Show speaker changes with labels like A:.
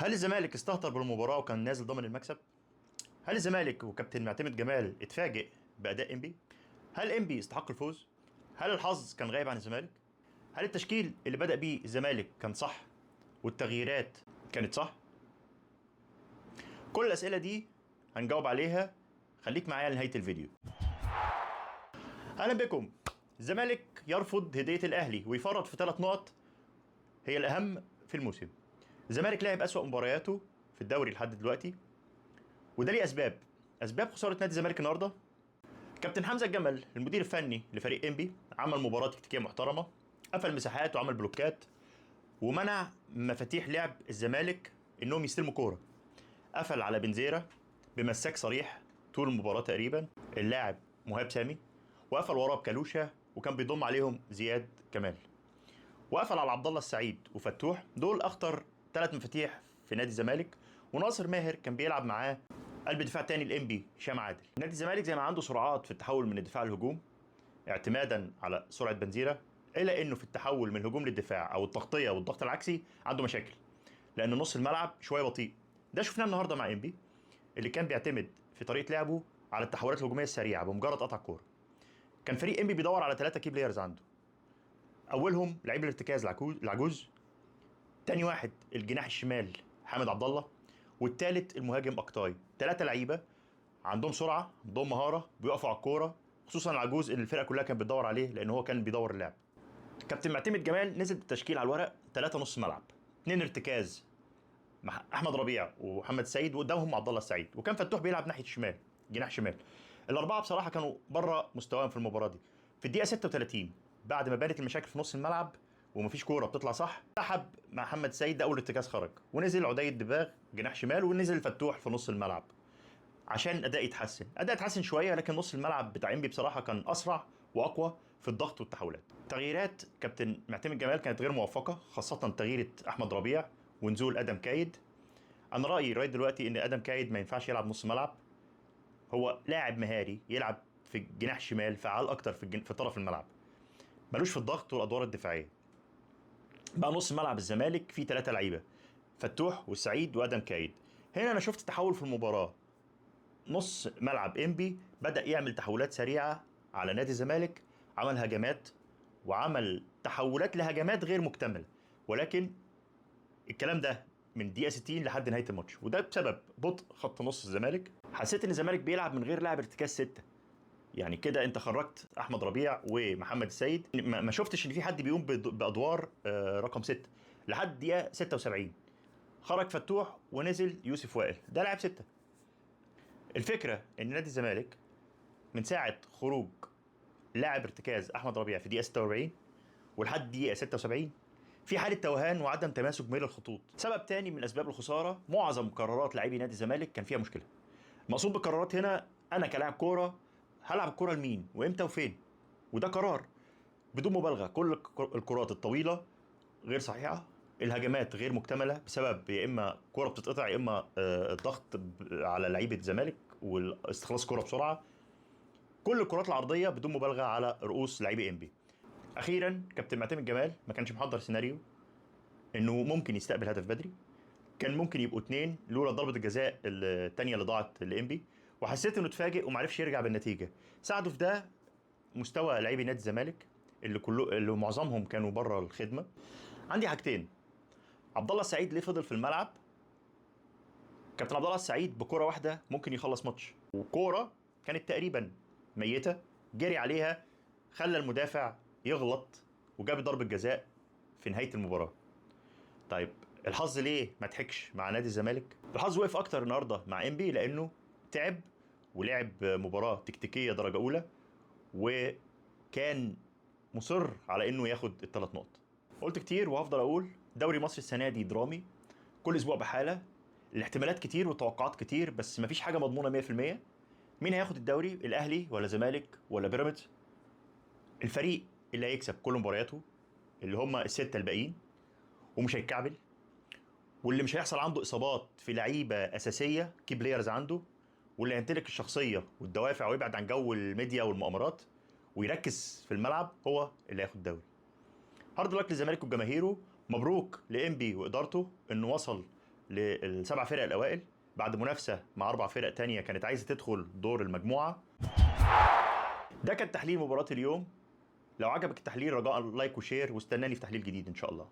A: هل الزمالك استهتر بالمباراة وكان نازل ضامن المكسب؟ هل الزمالك وكابتن معتمد جمال اتفاجئ بأداء انبي؟ هل انبي استحق الفوز؟ هل الحظ كان غايب عن الزمالك؟ هل التشكيل اللي بدأ بيه الزمالك كان صح والتغييرات كانت صح؟ كل الأسئلة دي هنجاوب عليها. خليك معايا لنهاية الفيديو. أهلا بكم. الزمالك يرفض هدية الأهلي ويفرط في 3 نقط هي الأهم في الموسم. الزمالك لعب أسوأ مبارياته في الدوري لحد دلوقتي، وده ليه اسباب خساره نادي الزمالك النهارده. كابتن حمزه الجمل المدير الفني لفريق انبي عمل مباراه تكتيكيه محترمه، قفل مساحات وعمل بلوكات ومنع مفاتيح لعب الزمالك انهم يستلموا كوره. قفل على بنزيرة بمساك صريح طول المباراه تقريبا اللاعب مهاب سامي، وقفل وراه بكالوشا وكان بيضم عليهم زياد كمال، وقفل على عبد الله السعيد وفتوح. دول اخطر 3 مفاتيح في نادي الزمالك، وناصر ماهر كان بيلعب معاه قلب دفاع تاني الانبي هشام عادل. نادي الزمالك زي ما عنده سرعات في التحول من الدفاع للهجوم اعتمادا على سرعه بنزيرة، الا انه في التحول من الهجوم للدفاع او التغطيه والضغط العكسي عنده مشاكل، لان نص الملعب شويه بطيء. ده شفناه النهارده مع انبي اللي كان بيعتمد في طريقه لعبه على التحولات الهجوميه السريعه بمجرد قطع الكوره. كان فريق انبي بيدور على 3 كي بلايرز عنده، اولهم لعيب الارتكاز العجوز، تاني واحد الجناح الشمال حامد عبد الله، والتالت المهاجم اكتاي. 3 لعيبه عندهم سرعه، عندهم مهاره، بيقفوا على الكوره، خصوصا العجوز اللي الفرقه كلها كانت بتدور عليه لان هو كان بيدور اللعب. كابتن معتمد جمال نزل بالتشكيل على الورق 3 نص ملعب، 2 ارتكاز مع احمد ربيع ومحمد سيد، وقدامهم عبد الله السعيد، وكان فتوح بيلعب ناحيه الشمال جناح شمال. الاربعه بصراحه كانوا بره مستواهم في المباراه دي. في الدقيقه 36 بعد ما بانت المشاكل في نص الملعب ومفيش كوره بتطلع صح، سحب مع محمد سيد، ده اول ارتكاز خرج، ونزل عدي الدباغ جناح شمال، ونزل فتوح في نص الملعب عشان الاداء يتحسن شويه. لكن نص الملعب بتاع انبي بصراحه كان اسرع واقوى في الضغط والتحولات. تغييرات كابتن معتمد جمال كانت غير موفقه، خاصه تغييره احمد ربيع ونزول ادم كايد. انا رايي لغايه دلوقتي ان ادم كايد ما ينفعش يلعب نص ملعب، هو لاعب مهاري يلعب في الجناح شمال، فعال اكتر في طرف الملعب، ملوش في الضغط والادوار الدفاعيه. بقى نص ملعب الزمالك فيه 3 لعيبه، فتوح والسعيد وادم كايد. هنا انا شفت تحول في المباراه. نص ملعب انبي بدأ يعمل تحولات سريعة على نادي الزمالك، عمل هجمات وعمل تحولات لهجمات غير مكتملة، ولكن الكلام ده من دقيقة 60 لحد نهاية الماتش، وده بسبب بطء خط نص الزمالك. حسيت ان الزمالك بيلعب من غير لاعب ارتكاز 6. يعني كده انت خرجت احمد ربيع ومحمد السيد، ما شفتش ان في حد بيقوم بادوار رقم 6 لحد دقيقة 76. خرج فتوح ونزل يوسف وائل، ده لاعب 6. الفكرة ان نادي الزمالك من ساعة خروج لاعب ارتكاز احمد ربيع في دقيقة 46 ولحد دقيقة 76 في حالة توهان وعدم تماسك بين الخطوط. سبب تاني من اسباب الخسارة، معظم قرارات لاعبي نادي الزمالك كان فيها مشكلة. المقصود بالقرارات هنا، انا كلاعب كورة هلعب الكورة لمين وامتى وفين، وده قرار بدون مبالغة. كل الكرات الطويلة غير صحيحة، الهجمات غير مكتملة بسبب يا اما كرة بتتقطع يا اما الضغط على لعيبة الزمالك واستخلاص كرة بسرعة. كل الكرات العرضيه بدون مبالغه على رؤوس لاعبي انبي. اخيرا كابتن معتمد جمال ما كانش محضر سيناريو انه ممكن يستقبل هدف بدري، كان ممكن يبقوا 2 لولا ضربه الجزاء الثانيه اللي ضاعت لانبي، وحسيت انه اتفاجئ وما عرفش يرجع بالنتيجه. ساعده في ده مستوى لاعبي نادي الزمالك اللي معظمهم كانوا بره الخدمه. عندي حاجتين، عبد الله السعيد ليه فضل في الملعب؟ كابتن عبد الله السعيد بكره واحده ممكن يخلص ماتش، وكوره كانت تقريبا ميته جري عليها، خلى المدافع يغلط وجاب ضربه جزاء في نهايه المباراه. طيب الحظ ليه ما ضحكش مع نادي الزمالك؟ الحظ وقف اكتر النهارده مع انبي لانه تعب ولعب مباراه تكتيكيه درجه اولى، وكان مصر على انه ياخد ال3 نقط. قلت كتير وهفضل اقول، دوري مصر السنه دي درامي، كل اسبوع بحاله، الاحتمالات كتير والتوقعات كتير، بس مفيش حاجه مضمونه 100%. مين هياخد الدوري؟ الاهلي ولا زمالك ولا بيراميدز؟ الفريق اللي هيكسب كل مبارياته اللي هم ال6 الباقيين ومش هيتكعبل، واللي مش هيحصل عنده اصابات في لعيبه اساسيه كي بلايرز عنده، واللي هيمتلك الشخصيه والدوافع ويبعد عن جو الميديا والمؤامرات ويركز في الملعب، هو اللي هياخد الدوري. هارد لك للزمالك وجماهيره، مبروك لانبي وادارته انه وصل للسبع فرق الاوائل بعد منافسه مع 4 فرق تانية كانت عايزه تدخل دور المجموعه. ده كان تحليل مباراه اليوم. لو عجبك التحليل رجاء لايك وشير، واستناني في تحليل جديد ان شاء الله.